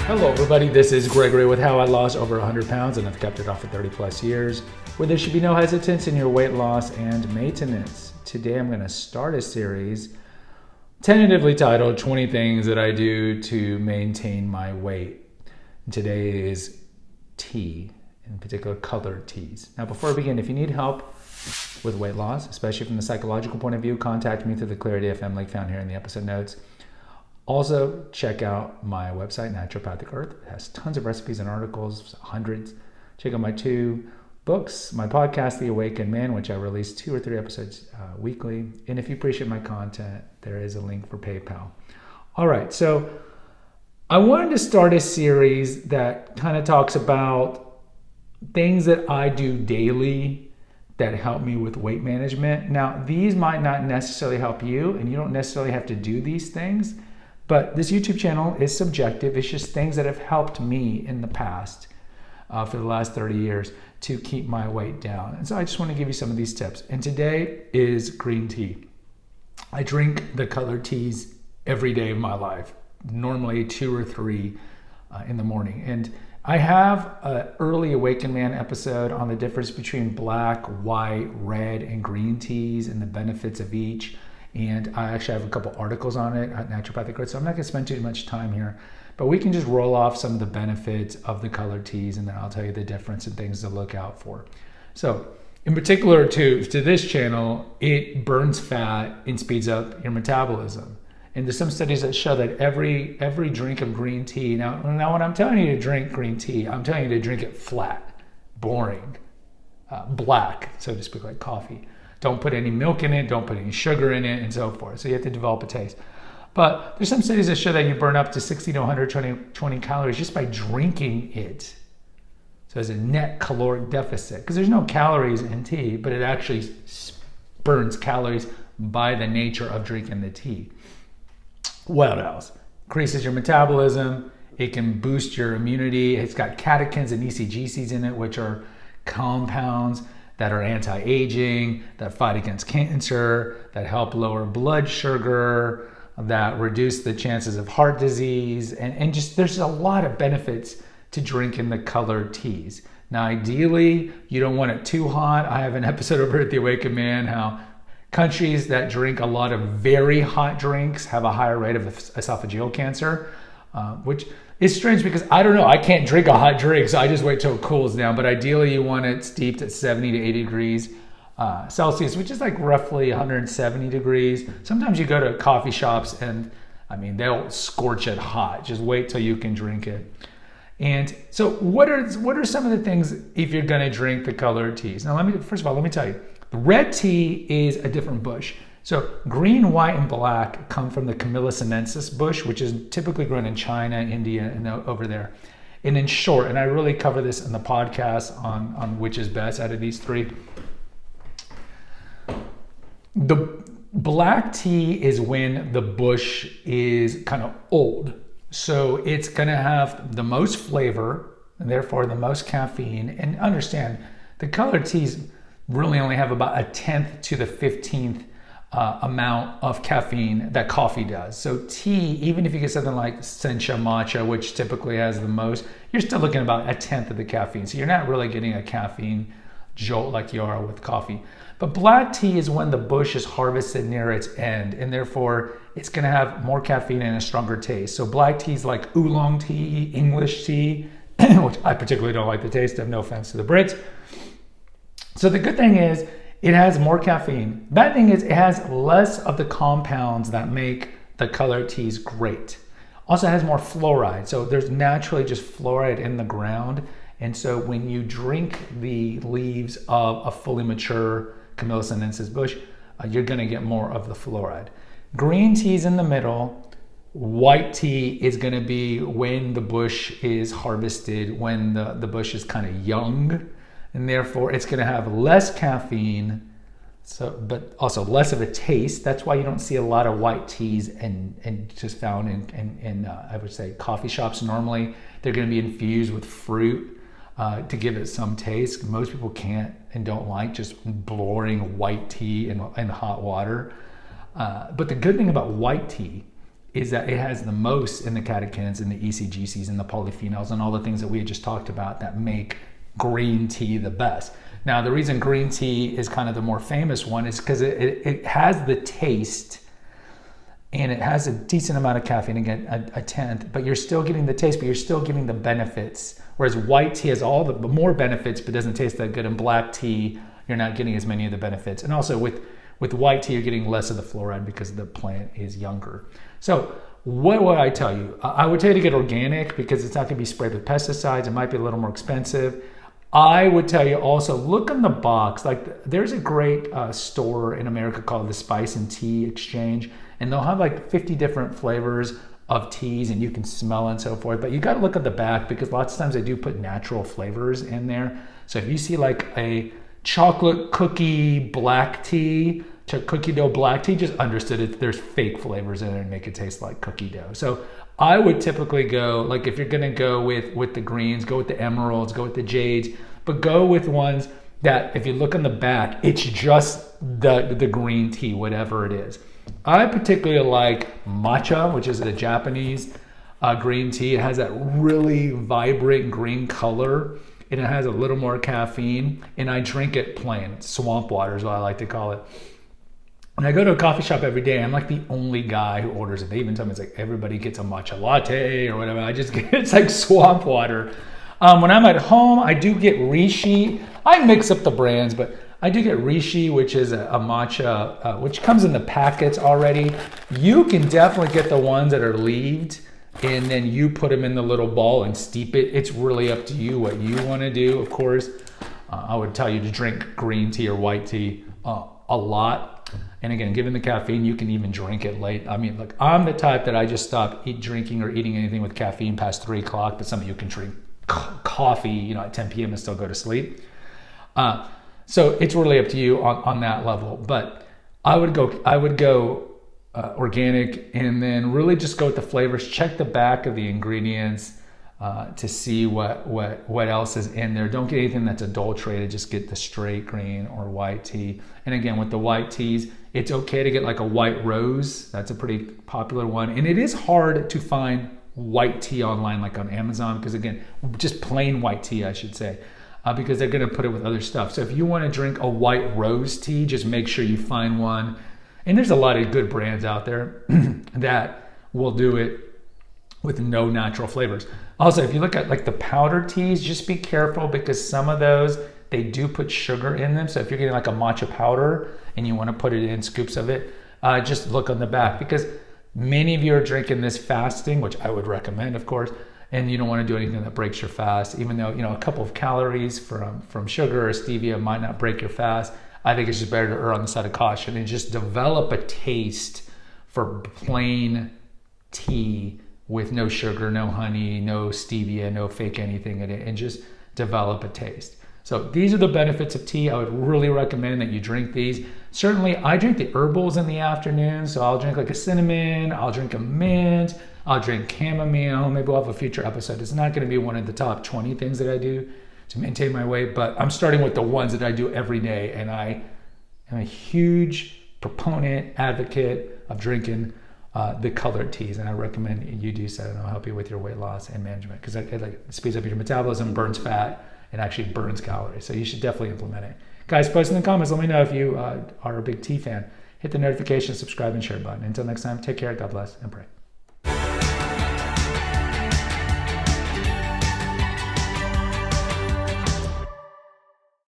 Hello everybody, this is Gregory with How I Lost Over 100 Pounds and I've kept it off for 30 plus years, where there should be no hesitance in your weight loss and maintenance. Today I'm going to start a series tentatively titled 20 Things That I Do to Maintain My Weight. And today is tea, in particular colored teas. Now before I begin, if you need help with weight loss, especially from the psychological point of view, contact me through the Clarity FM link found here in the episode notes. Also, check out my website, Naturopathic Earth. It has tons of recipes and articles, hundreds. Check out my 2 books, my podcast, The Awakened Man, which I release 2 or 3 episodes weekly. And if you appreciate my content, there is a link for PayPal. All right, so I wanted to start a series that kind of talks about things that I do daily that help me with weight management. Now, these might not necessarily help you, and you don't necessarily have to do these things. But this YouTube channel is subjective. It's just things that have helped me in the past for the last 30 years to keep my weight down. And so I just want to give you some of these tips. And today is green tea. I drink the colored teas every day of my life, normally 2 or 3 in the morning. And I have an early Awakened Man episode on the difference between black, white, red, and green teas and the benefits of each. And I actually have a couple articles on it at Naturopathic Earth, so I'm not going to spend too much time here. But we can just roll off some of the benefits of the colored teas, and then I'll tell you the difference and things to look out for. So, in particular to this channel, it burns fat and speeds up your metabolism. And there's some studies that show that every drink of green tea, now when I'm telling you to drink green tea, I'm telling you to drink it flat, boring, black, so to speak, like coffee. Don't put any milk in it, don't put any sugar in it, and so forth. So you have to develop a taste. But there's some studies that show that you burn up to 60 to 120 calories just by drinking it. So there's a net caloric deficit, because there's no calories in tea, but it actually burns calories by the nature of drinking the tea. What else? Increases your metabolism. It can boost your immunity. It's got catechins and ECGCs in it, which are compounds that are anti-aging, that fight against cancer, that help lower blood sugar, that reduce the chances of heart disease, and just there's a lot of benefits to drinking the colored teas. Now, ideally, you don't want it too hot. I have an episode over at The Awakened Man, how countries that drink a lot of very hot drinks have a higher rate of esophageal cancer, which is strange because I don't know, I can't drink a hot drink, so I just wait till it cools down. But ideally, you want it steeped at 70 to 80 degrees Celsius, which is like roughly 170 degrees. Sometimes you go to coffee shops and, I mean, they'll scorch it hot. Just wait till you can drink it. And so what are some of the things if you're going to drink the colored teas? Now, first of all, let me tell you, the red tea is a different bush. So green, white, and black come from the Camellia sinensis bush, which is typically grown in China, India, and over there. And in short, and I really cover this in the podcast on which is best out of these 3. The black tea is when the bush is kind of old. So it's going to have the most flavor, and therefore the most caffeine. And understand, the colored teas really only have about 1/10 to the 15th amount of caffeine that coffee does. So tea, even if you get something like sencha matcha, which typically has the most, you're still looking at about 1/10 of the caffeine. So you're not really getting a caffeine jolt like you are with coffee. But black tea is when the bush is harvested near its end, and therefore it's going to have more caffeine and a stronger taste. So black teas like oolong tea, English tea, which I particularly don't like the taste of, no offense to the Brits. So the good thing is, it has more caffeine. Bad thing is it has less of the compounds that make the colored teas great. Also, it has more fluoride. So there's naturally just fluoride in the ground. And so when you drink the leaves of a fully mature Camellia sinensis bush, you're going to get more of the fluoride. Green tea's in the middle. White tea is going to be when the bush is harvested, when the bush is kind of young. And therefore, it's going to have less caffeine, but also less of a taste. That's why you don't see a lot of white teas and just found in I would say coffee shops. Normally, they're going to be infused with fruit to give it some taste. Most people can't and don't like just boring white tea in hot water. But the good thing about white tea is that it has the most in the catechins and the ECGCs and the polyphenols and all the things that we had just talked about that make green tea the best. Now, the reason green tea is kind of the more famous one is because it has the taste and it has a decent amount of caffeine, again, a tenth, but you're still getting the taste, but you're still getting the benefits. Whereas white tea has all the more benefits, but doesn't taste that good. And black tea, you're not getting as many of the benefits. And also with white tea, you're getting less of the fluoride because the plant is younger. So what would I tell you? I would tell you to get organic because it's not going to be sprayed with pesticides. It might be a little more expensive. I would tell you also, look on the box. Like there's a great store in America called the Spice and Tea Exchange, and they'll have like 50 different flavors of teas and you can smell and so forth. But you got to look at the back because lots of times they do put natural flavors in there. So if you see like a chocolate cookie black tea, cookie dough black tea, just understood it. There's fake flavors in it and make it taste like cookie dough. So I would typically go, like if you're gonna go with the greens, go with the emeralds, go with the jades, but go with ones that if you look on the back, it's just the green tea, whatever it is. I particularly like matcha, which is a Japanese green tea. It has that really vibrant green color and it has a little more caffeine, and I drink it plain. Swamp water is what I like to call it. When I go to a coffee shop every day, I'm like the only guy who orders it. They even tell me it's like everybody gets a matcha latte or whatever. I just get it's like swamp water. When I'm at home, I do get Rishi. I mix up the brands, but I do get Rishi, which is a matcha, which comes in the packets already. You can definitely get the ones that are leaved, and then you put them in the little ball and steep it. It's really up to you what you want to do. Of course, I would tell you to drink green tea or white tea a lot. And again, given the caffeine, you can even drink it late. I mean, look, I'm the type that I just stop drinking or eating anything with caffeine past 3 o'clock, but some of you can drink coffee, at 10 p.m. and still go to sleep. So it's really up to you on that level. But I would go organic, and then really just go with the flavors. Check the back of the ingredients to see what else is in there. Don't get anything that's adulterated. Just get the straight green or white tea. And again, with the white teas, it's okay to get like a white rose. That's a pretty popular one. And it is hard to find white tea online, like on Amazon, because again, just plain white tea, I should say, because they're going to put it with other stuff. So if you want to drink a white rose tea, just make sure you find one. And there's a lot of good brands out there that will do it with no natural flavors. Also, if you look at like the powdered teas, just be careful because some of those, they do put sugar in them. So if you're getting like a matcha powder and you want to put it in scoops of it, just look on the back, because many of you are drinking this fasting, which I would recommend, of course, and you don't want to do anything that breaks your fast, even though, a couple of calories from sugar or stevia might not break your fast. I think it's just better to err on the side of caution and just develop a taste for plain tea with no sugar, no honey, no stevia, no fake anything in it, and just develop a taste. So these are the benefits of tea. I would really recommend that you drink these. Certainly, I drink the herbals in the afternoon, so I'll drink like a cinnamon, I'll drink a mint, I'll drink chamomile. Maybe we'll have a future episode. It's not going to be one of the top 20 things that I do to maintain my weight, but I'm starting with the ones that I do every day, and I am a huge proponent, advocate of drinking the colored teas, and I recommend you do so, and I'll help you with your weight loss and management, because it speeds up your metabolism, burns fat, and actually burns calories. So you should definitely implement it. Guys, post in the comments. Let me know if you are a big tea fan. Hit the notification, subscribe, and share button. Until next time, take care, God bless, and pray.